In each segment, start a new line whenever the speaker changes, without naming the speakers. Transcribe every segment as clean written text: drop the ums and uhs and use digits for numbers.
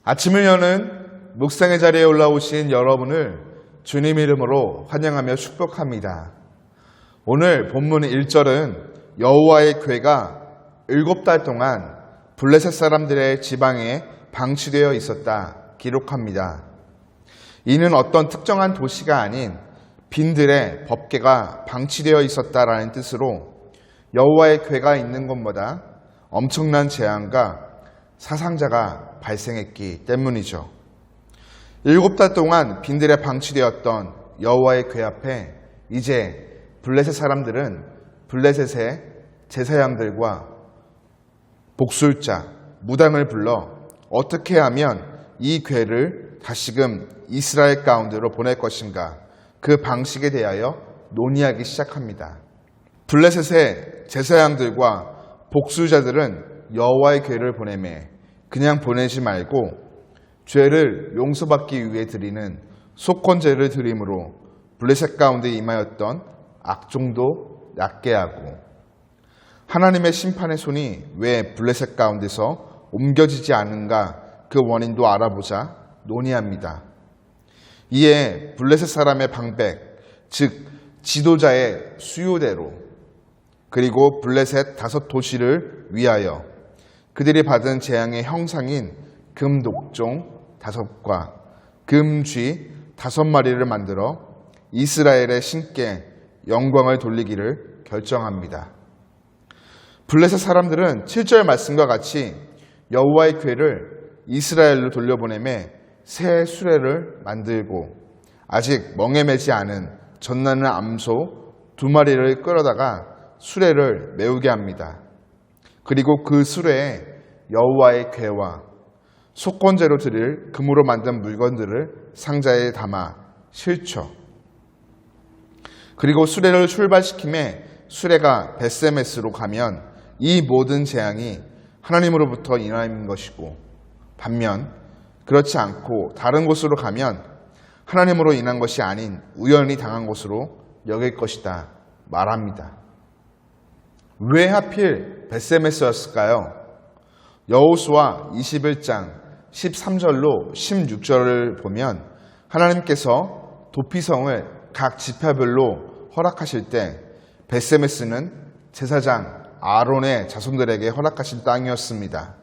아침을 여는 묵상의 자리에 올라오신 여러분을 주님 이름으로 환영하며 축복합니다. 오늘 본문 1절은 여호와의 궤가 7달 동안 블레셋 사람들의 지방에 방치되어 있었다 기록합니다. 이는 어떤 특정한 도시가 아닌 빈들의 법궤가 방치되어 있었다라는 뜻으로 여호와의 궤가 있는 곳마다 엄청난 재앙과 사상자가 발생했기 때문이죠. 7달 동안 빈들에 방치되었던 여호와의 궤 앞에 이제 블레셋 사람들은 블레셋의 제사장들과 복술자, 무당을 불러 어떻게 하면 이 궤를 다시금 이스라엘 가운데로 보낼 것인가, 그 방식에 대하여 논의하기 시작합니다. 블레셋의 제사장들과 복술자들은 여호와의 궤를 보내매 그냥 보내지 말고 죄를 용서받기 위해 드리는 속건제를 드림으로 블레셋 가운데 임하였던 악종도 낫게 하고, 하나님의 심판의 손이 왜 블레셋 가운데서 옮겨지지 않은가 그 원인도 알아보자 논의합니다. 이에 블레셋 사람의 방백, 즉 지도자의 수요대로, 그리고 블레셋 5도시를 위하여 그들이 받은 재앙의 형상인 금독종 5과 금쥐 5마리를 만들어 이스라엘의 신께 영광을 돌리기를 결정합니다. 블레셋 사람들은 7절 말씀과 같이 여호와의 궤를 이스라엘로 돌려보내매 새 수레를 만들고 아직 멍에 매지 않은 젖나는 암소 2마리를 끌어다가 수레를 메우게 합니다. 그리고 그 수레에 여호와의 궤와 속건제로 드릴 금으로 만든 물건들을 상자에 담아 실죠. 그리고 수레를 출발시킴에 수레가 벳세메스로 가면 이 모든 재앙이 하나님으로부터 인하인 것이고, 반면 그렇지 않고 다른 곳으로 가면 하나님으로 인한 것이 아닌 우연히 당한 것으로 여길 것이다 말합니다. 왜 하필 벳세메스였을까요? 여호수아 21장 13절로 16절을 보면 하나님께서 도피성을 각 지파별로 허락하실 때 벳세메스는 제사장 아론의 자손들에게 허락하신 땅이었습니다.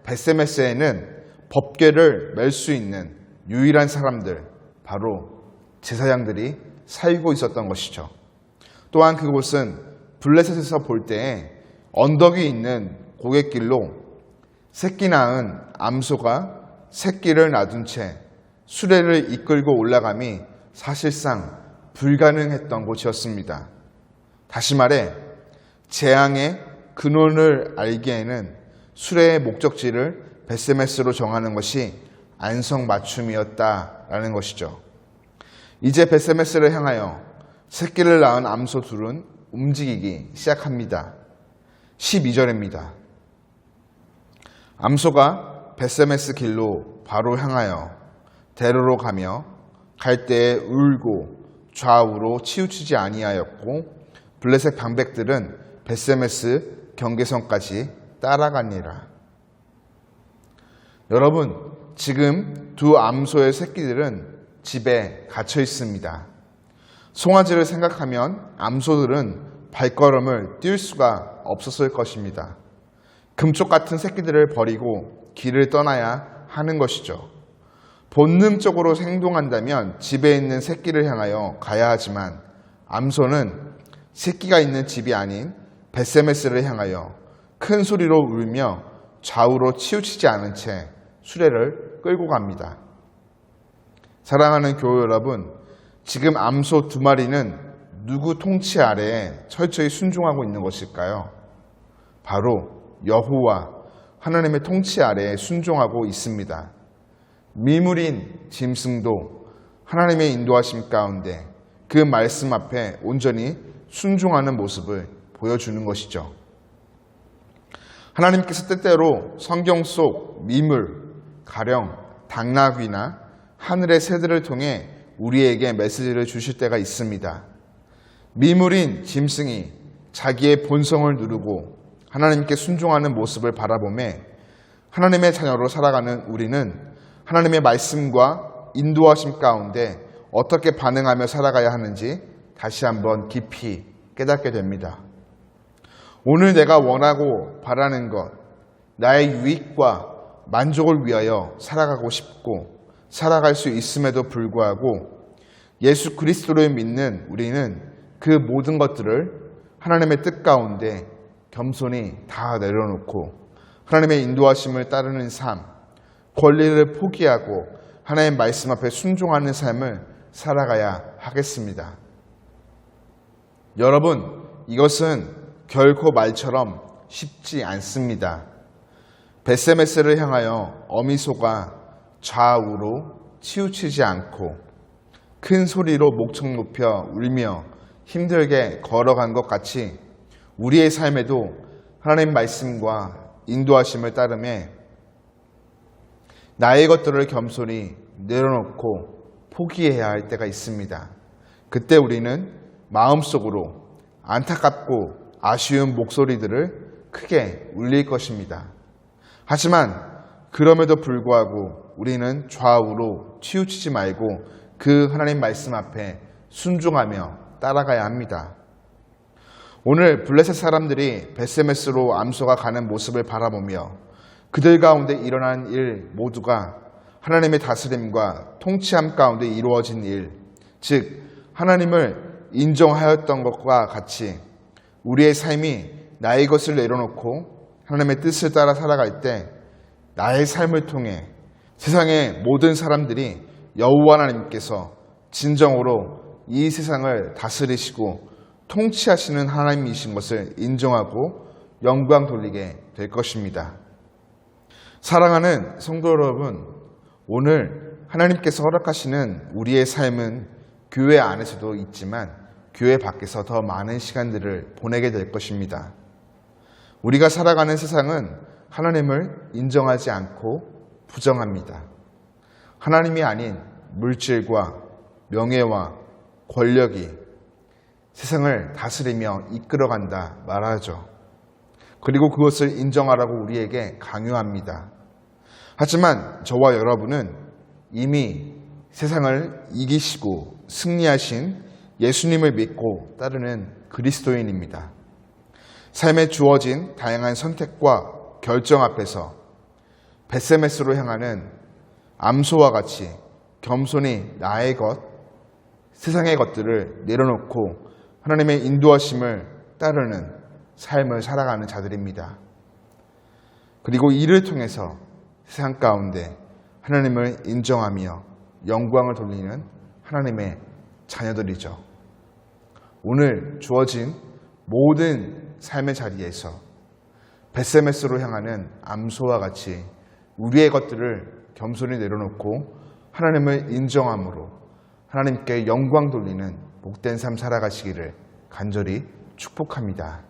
벳세메스에는 법궤를 멜 수 있는 유일한 사람들, 바로 제사장들이 살고 있었던 것이죠. 또한 그곳은 블레셋에서 볼 때에 언덕이 있는 고갯길로 새끼 낳은 암소가 새끼를 놔둔 채 수레를 이끌고 올라감이 사실상 불가능했던 곳이었습니다. 다시 말해 재앙의 근원을 알기에는 수레의 목적지를 벳세메스로 정하는 것이 안성맞춤이었다라는 것이죠. 이제 벳세메스를 향하여 새끼를 낳은 암소 둘은 움직이기 시작합니다. 12절입니다. 암소가 벳세메스 길로 바로 향하여 대로로 가며 갈 때에 울고 좌우로 치우치지 아니하였고, 블레셋 방백들은 벳세메스 경계선까지 따라가니라. 여러분, 지금 두 암소의 새끼들은 집에 갇혀 있습니다. 송아지를 생각하면 암소들은 발걸음을 뛸 수가 없었을 것입니다. 금쪽 같은 새끼들을 버리고 길을 떠나야 하는 것이죠. 본능적으로 행동한다면 집에 있는 새끼를 향하여 가야 하지만 암소는 새끼가 있는 집이 아닌 벳세메스를 향하여 큰 소리로 울며 좌우로 치우치지 않은 채 수레를 끌고 갑니다. 사랑하는 교회 여러분, 지금 암소 2마리는 누구 통치 아래에 철저히 순종하고 있는 것일까요? 바로 여호와 하나님의 통치 아래에 순종하고 있습니다. 미물인 짐승도 하나님의 인도하심 가운데 그 말씀 앞에 온전히 순종하는 모습을 보여주는 것이죠. 하나님께서 때때로 성경 속 미물, 가령 당나귀나 하늘의 새들을 통해 우리에게 메시지를 주실 때가 있습니다. 미물인 짐승이 자기의 본성을 누르고 하나님께 순종하는 모습을 바라보며 하나님의 자녀로 살아가는 우리는 하나님의 말씀과 인도하심 가운데 어떻게 반응하며 살아가야 하는지 다시 한번 깊이 깨닫게 됩니다. 오늘 내가 원하고 바라는 것, 나의 유익과 만족을 위하여 살아가고 싶고 살아갈 수 있음에도 불구하고 예수 그리스도를 믿는 우리는 그 모든 것들을 하나님의 뜻 가운데 겸손히 다 내려놓고 하나님의 인도하심을 따르는 삶, 권리를 포기하고 하나님의 말씀 앞에 순종하는 삶을 살아가야 하겠습니다. 여러분, 이것은 결코 말처럼 쉽지 않습니다. 벳세메스를 향하여 어미소가 좌우로 치우치지 않고 큰 소리로 목청 높여 울며 힘들게 걸어간 것 같이 우리의 삶에도 하나님 말씀과 인도하심을 따르며 나의 것들을 겸손히 내려놓고 포기해야 할 때가 있습니다. 그때 우리는 마음속으로 안타깝고 아쉬운 목소리들을 크게 울릴 것입니다. 하지만 그럼에도 불구하고 우리는 좌우로 치우치지 말고 그 하나님 말씀 앞에 순종하며 따라가야 합니다. 오늘 블레셋 사람들이 벳세메스로 암소가 가는 모습을 바라보며 그들 가운데 일어난 일 모두가 하나님의 다스림과 통치함 가운데 이루어진 일, 즉 하나님을 인정하였던 것과 같이 우리의 삶이 나의 것을 내려놓고 하나님의 뜻을 따라 살아갈 때 나의 삶을 통해 세상의 모든 사람들이 여호와 하나님께서 진정으로 이 세상을 다스리시고 통치하시는 하나님이신 것을 인정하고 영광 돌리게 될 것입니다. 사랑하는 성도 여러분, 오늘 하나님께서 허락하시는 우리의 삶은 교회 안에서도 있지만 교회 밖에서 더 많은 시간들을 보내게 될 것입니다. 우리가 살아가는 세상은 하나님을 인정하지 않고 부정합니다. 하나님이 아닌 물질과 명예와 권력이 세상을 다스리며 이끌어간다 말하죠. 그리고 그것을 인정하라고 우리에게 강요합니다. 하지만 저와 여러분은 이미 세상을 이기시고 승리하신 예수님을 믿고 따르는 그리스도인입니다. 삶에 주어진 다양한 선택과 결정 앞에서 벳세메스로 향하는 암소와 같이 겸손히 나의 것, 세상의 것들을 내려놓고 하나님의 인도하심을 따르는 삶을 살아가는 자들입니다. 그리고 이를 통해서 세상 가운데 하나님을 인정하며 영광을 돌리는 하나님의 자녀들이죠. 오늘 주어진 모든 삶의 자리에서 벳세메스로 향하는 암소와 같이 우리의 것들을 겸손히 내려놓고 하나님을 인정함으로 하나님께 영광 돌리는 복된 삶 살아가시기를 간절히 축복합니다.